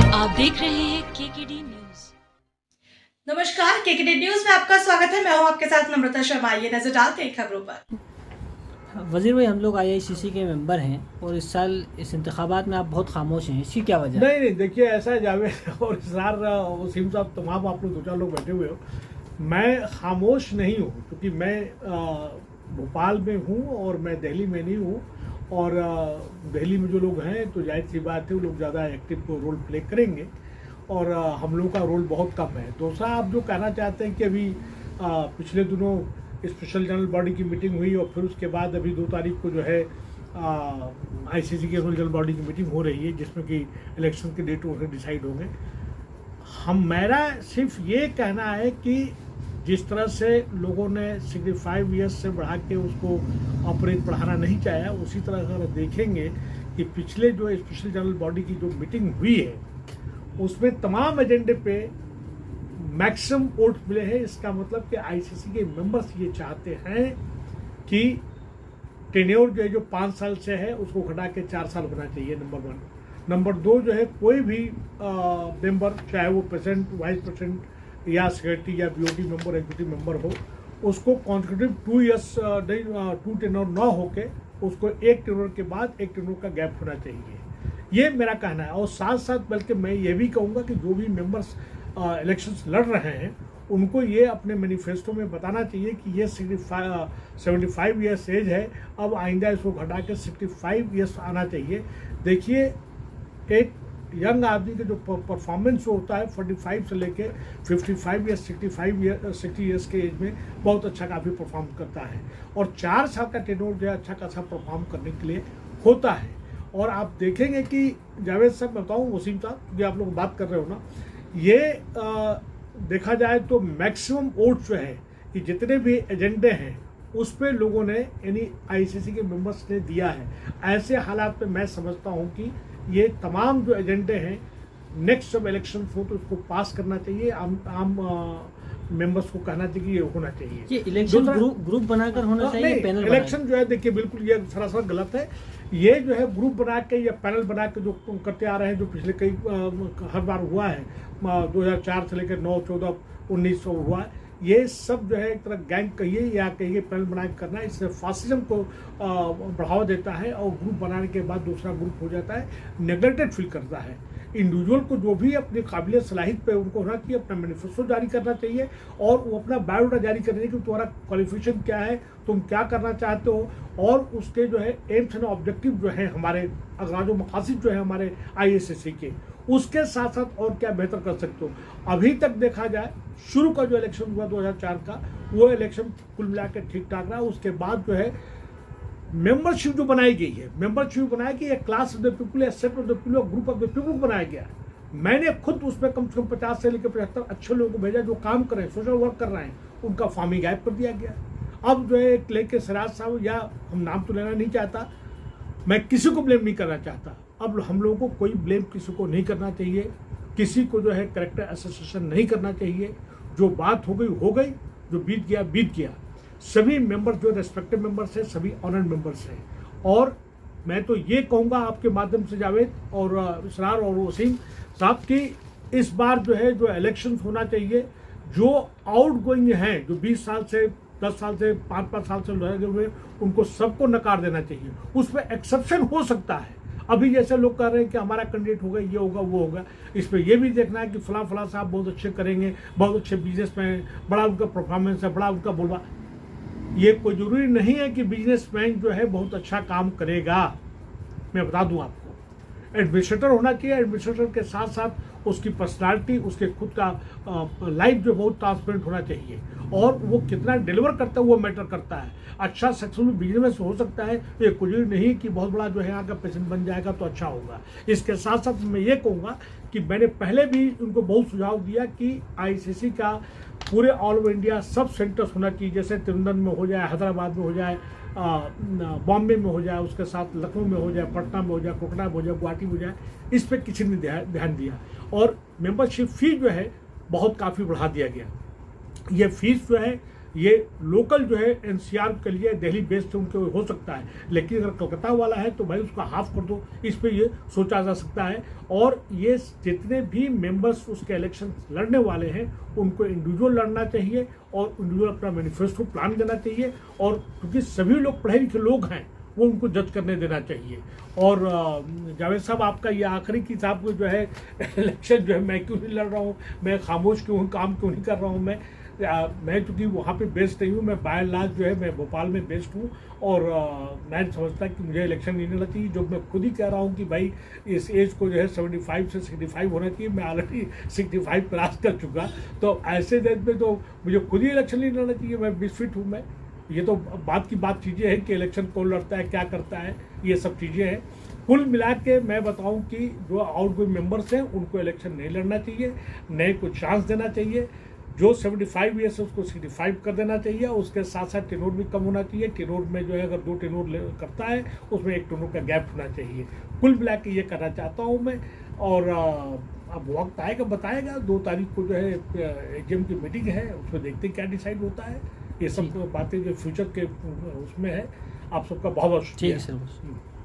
आप देख रहे हैं केकेडी न्यूज। नमस्कार, केकेडी न्यूज में आपका स्वागत है। मैं हूं आपके साथ नम्रता शर्मा। ये नजर डालते हैं खबरों पर। वजीर भाई, हम लोग आईआईसीसी के मेंबर हैं और इस साल इस इंतखाबात में आप बहुत खामोश हैं, इसकी क्या वजह? नहीं, देखिए ऐसा है जावेद और इसरार वसीम साहब, तमाम आप लोग दो चार लोग बैठे हुए हो। मैं खामोश नहीं हूँ क्योंकि मैं भोपाल में हूँ और मैं दिल्ली में नहीं हूँ। और दिल्ली में जो लोग हैं तो जाहिर सी बात है वो लोग ज़्यादा एक्टिव रोल प्ले करेंगे और हम लोग का रोल बहुत कम है। दूसरा, आप जो कहना चाहते हैं कि अभी पिछले दिनों स्पेशल जनरल बॉडी की मीटिंग हुई और फिर उसके बाद अभी 2 तारीख को जो है आईसीसी के जनरल बॉडी की मीटिंग हो रही है जिसमें कि इलेक्शन के डेट उन्हें डिसाइड होंगे। मेरा सिर्फ ये कहना है कि जिस तरह से लोगों ने 65 ईयर्स से बढ़ा के उसको ऑपरेट बढ़ाना नहीं चाहा, उसी तरह अगर देखेंगे कि पिछले जो स्पेशल जनरल बॉडी की जो मीटिंग हुई है उसमें तमाम एजेंडे पे मैक्सिमम वोट मिले हैं। इसका मतलब कि आईसीसी के मेंबर्स ये चाहते हैं कि टेन्योर जो है जो 5 साल से है उसको घटा के 4 साल होना चाहिए, नंबर 1। नंबर 2 जो है कोई भी मेंबर, चाहे वो प्रेसिडेंट, वाइस प्रेसिडेंट या सेक्रेटरी या बीओडी मेंबर, एग्जीक्यूटिव मेंबर हो, उसको कॉन्सिक्यूटिव 2 ईयर्स 2 टेन्योर न होके उसको 1 टेन्योर के बाद 1 टेन्योर का गैप होना चाहिए। ये मेरा कहना है। और साथ साथ बल्कि मैं ये भी कहूँगा कि जो भी मेंबर्स इलेक्शंस लड़ रहे हैं उनको ये अपने मैनिफेस्टो में बताना चाहिए कि ये 75 ईयर्स एज है, अब आइंदा इसको घटा के 65 ईयर्स आना चाहिए। देखिए, एक यंग आदमी के जो परफॉर्मेंस होता है 45 से लेके 55 या 60 ईयर्स के एज में बहुत अच्छा काफ़ी परफॉर्म करता है और 4 साल का टेन्योर जो है अच्छा खासा परफॉर्म करने के लिए होता है। और आप देखेंगे कि जावेद साहब, मैं बताऊँ वसीम साहब, जो आप लोग बात कर रहे हो ना, ये देखा जाए तो मैक्सिमम वोट जो है कि जितने भी एजेंडे हैं उस पर लोगों ने यानी आईसीसी के मेंबर्स ने दिया है। ऐसे हालात में मैं समझता हूँ कि ये तमाम जो एजेंडे हैं नेक्स्ट जब इलेक्शन हो तो उसको पास करना चाहिए। आम मेंबर्स को कहना चाहिए कि ये होना चाहिए। ये इलेक्शन ग्रुप बनाकर होना चाहिए, पैनल इलेक्शन जो है देखिए बिल्कुल ये सरासर गलत है। ये जो है ग्रुप बना के या पैनल बना के जो करते आ रहे हैं, जो पिछले कई हर बार हुआ है, 2004 से लेकर 9, 14, 19 हुआ है, ये सब जो है एक तरह गैंग कहिए या कहिए पैनल बना के करना, इससे फासिज्म को बढ़ावा देता है और ग्रुप बनाने के बाद दूसरा ग्रुप हो जाता है, नेग्लेक्टेड फील करता है। इंडिविजुअल को जो भी अपनी काबिलियत सलाहियत पे उनको होना चाहिए, अपना मैनिफेस्टो जारी करना चाहिए और वो अपना बायोडाटा जारी करना चाहिए कि तुम्हारा क्वालिफिकेशन क्या है, तुम क्या करना चाहते हो और उसके जो है एम्स एंड ऑब्जेक्टिव जो है हमारे अगराज मकासद जो है हमारे आईएसएससी के, उसके साथ साथ और क्या बेहतर कर सकते हो। अभी तक देखा जाए शुरू का जो इलेक्शन हुआ 2004 का, वो इलेक्शन कुल मिला के ठीक ठाक रहा। उसके बाद जो है मेंबरशिप जो बनाई गई है, मेंबरशिप बनाया कि एक क्लास ऑफ द पीपल या set of the people, group of the people बनाया गया। मैंने खुद उसमें कम से कम 50 से लेकर 75 अच्छे लोगों को भेजा जो काम कर रहे हैं, सोशल वर्क कर रहे हैं, उनका फॉर्म ही गायब कर दिया गया। अब जो है एक लेके सिराज साहब, या हम नाम तो लेना नहीं चाहता, मैं किसी को ब्लेम नहीं करना चाहता। अब हम लोगों को कोई ब्लेम किसी को नहीं करना चाहिए, किसी को जो है कैरेक्टर एसोसिएशन नहीं करना चाहिए। जो बात हो गई, जो बीत गया बीत गया। सभी मेंबर्स जो रेस्पेक्टिव मेंबर्स हैं, सभी ऑनर्ड मेंबर्स हैं। और मैं तो ये कहूँगा आपके माध्यम से जावेद और इसरार और वसीम साहब की, इस बार जो है जो इलेक्शन होना चाहिए, जो आउट गोइंग हैं, जो 20 साल से 10 साल से 5-5 साल से लगे हुए, उनको सबको नकार देना चाहिए। उसमें एक्सेप्शन हो सकता है। अभी जैसे लोग कह रहे हैं कि हमारा कैंडिडेट होगा, ये होगा, वो होगा, इस पर यह भी देखना है कि फला साहब बहुत अच्छे करेंगे, बहुत अच्छे बिजनेसमैन, बड़ा उनका परफॉर्मेंस है, बड़ा उनका बोलवा। ये कोई जरूरी नहीं है कि बिजनेसमैन जो है बहुत अच्छा काम करेगा। मैं बता दूं आपको, एडमिनिस्ट्रेटर होना चाहिए, एडमिनिस्ट्रेटर के साथ साथ उसकी पर्सनालिटी, उसके खुद का लाइफ जो बहुत ट्रांसपेरेंट होना चाहिए और वो कितना डिलीवर करता है वो मैटर करता है। अच्छा सक्सेसफुल बिजनेस हो सकता है, ये कुछ नहीं कि बहुत बड़ा जो है यहाँ का पेशेंट बन जाएगा तो अच्छा होगा। इसके साथ साथ मैं ये कहूँगा कि मैंने पहले भी उनको बहुत सुझाव दिया कि आईसीसी का पूरे ऑल ओवर इंडिया सब सेंटर्स होना चाहिए, जैसे त्रिवेंद्रम में हो जाए, हैदराबाद में हो जाए, बॉम्बे में हो जाए, उसके साथ लखनऊ में हो जाए, पटना में हो जाए, कोलकाता में हो जाए, गुवाहाटी में हो जाए। इस पर किसी ने ध्यान दिया और मेंबरशिप फी जो है बहुत काफ़ी बढ़ा दिया गया। ये फीस जो है ये लोकल जो है एनसीआर के लिए दिल्ली बेस्ड उनके हो सकता है, लेकिन अगर कलकत्ता वाला है तो भाई उसका हाफ कर दो, इस पे ये सोचा जा सकता है। और ये जितने भी मेंबर्स उसके इलेक्शन लड़ने वाले हैं उनको इंडिविजुअल लड़ना चाहिए और इंडिविजुअल अपना मैनिफेस्टो प्लान देना चाहिए, और क्योंकि सभी लोग पढ़े लिखे लोग हैं वो उनको जज करने देना चाहिए। और जावेद साहब, आपका ये आखिरी किताब को जो है इलेक्शन जो है मैं क्यों नहीं लड़ रहा हूँ, मैं खामोश क्यों हूँ, काम क्यों नहीं कर रहा हूँ, मैं चूँकि वहाँ पे बेस्ड नहीं हूँ, मैं बाय लाज जो है मैं भोपाल में बेस्ड हूँ, और मैं समझता कि मुझे इलेक्शन नहीं लेना चाहिए। जो मैं खुद ही कह रहा हूँ कि भाई इस एज को जो है 75 से 65 होना चाहिए, मैं ऑलरेडी 65 क्रॉस कर चुका, तो ऐसे डेट में तो मुझे खुद ही इलेक्शन नहीं लड़ना चाहिए। मैं मिसफिट हूँ, मैं ये तो बात की बात चीज़ें हैं कि इलेक्शन कौन लड़ता है, क्या करता है, ये सब चीज़ें हैं। कुल मिला के मैं बताऊं कि जो आउटगोइंग मेंबर्स हैं उनको इलेक्शन नहीं लड़ना चाहिए, नए को चांस देना चाहिए। जो 75 ईयर्स है उसको 65 कर देना चाहिए, उसके साथ साथ टेनोर भी कम होना चाहिए। टेनोर में जो है अगर 2 टेनोर करता है उसमें 1 टेनोर का गैप होना चाहिए। कुल मिला के ये करना चाहता हूँ मैं, और अब वक्त आएगा बताएगा। 2 तारीख को जो है एजीएम की मीटिंग है, उसमें देखते हैं क्या डिसाइड होता है। ये सब बातें जो फ्यूचर के उसमें है। आप सबका बहुत बहुत ठीक शुक्रिया। है सर।